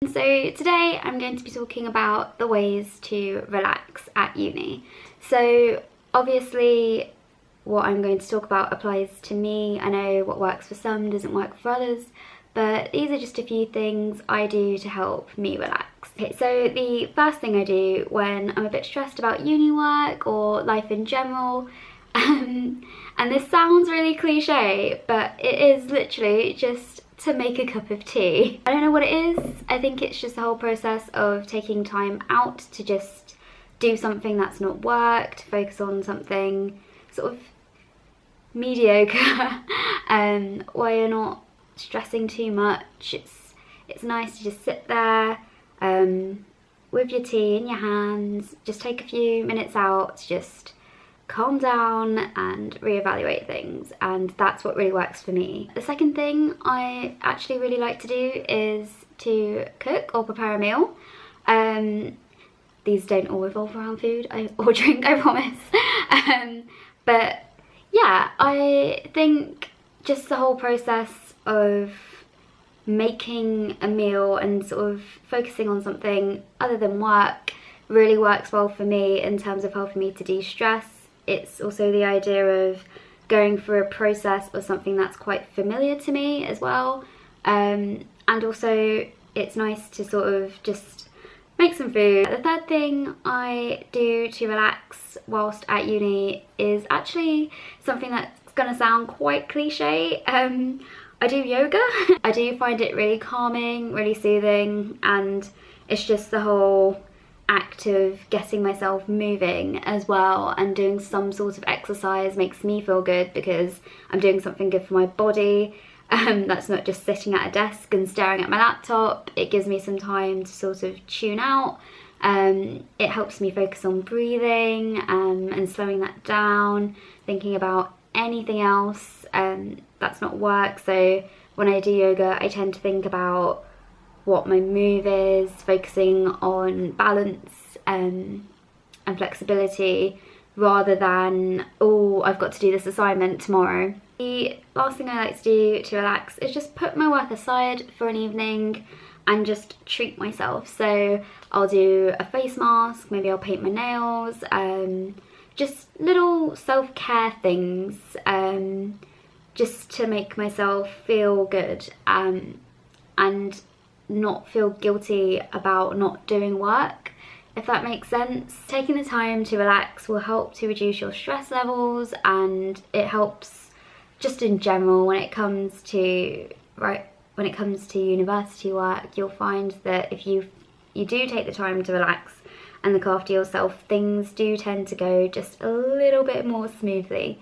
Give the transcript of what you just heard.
So today I'm going to be talking about the ways to relax at uni. So obviously what I'm going to talk about applies to me. I know what works for some doesn't work for others, but these are just a few things I do to help me relax. Okay, so the first thing I do when I'm a bit stressed about uni work or life in general, and this sounds really cliche, but it is literally just to make a cup of tea. I don't know what it is. I think it's just the whole process of taking time out to just do something that's not work, to focus on something sort of mediocre, where you're not stressing too much. It's nice to just sit there with your tea in your hands, just take a few minutes out to just calm down and reevaluate things, and that's what really works for me. The second thing I actually really like to do is to cook or prepare a meal. These don't all revolve around food or drink, I promise. But yeah, I think just the whole process of making a meal and sort of focusing on something other than work really works well for me in terms of helping me to de-stress. It's also the idea of going through a process of something that's quite familiar to me as well. And also it's nice to sort of just make some food. The third thing I do to relax whilst at uni is actually something that's gonna sound quite cliche. I do yoga. I do find it really calming, really soothing, and it's just the whole act of getting myself moving as well, and doing some sort of exercise makes me feel good because I'm doing something good for my body. That's not just sitting at a desk and staring at my laptop. It gives me some time to sort of tune out. It helps me focus on breathing and slowing that down, thinking about anything else that's not work. So when I do yoga, I tend to think about what my move is, focusing on balance and flexibility rather than, oh, I've got to do this assignment tomorrow. The last thing I like to do to relax is just put my work aside for an evening and just treat myself. So I'll do a face mask, maybe I'll paint my nails, just little self-care things, just to make myself feel good and not feel guilty about not doing work, if that makes sense. Taking the time to relax will help to reduce your stress levels, and it helps just in general when it comes to university work. You'll find that if you do take the time to relax and look after yourself, things do tend to go just a little bit more smoothly.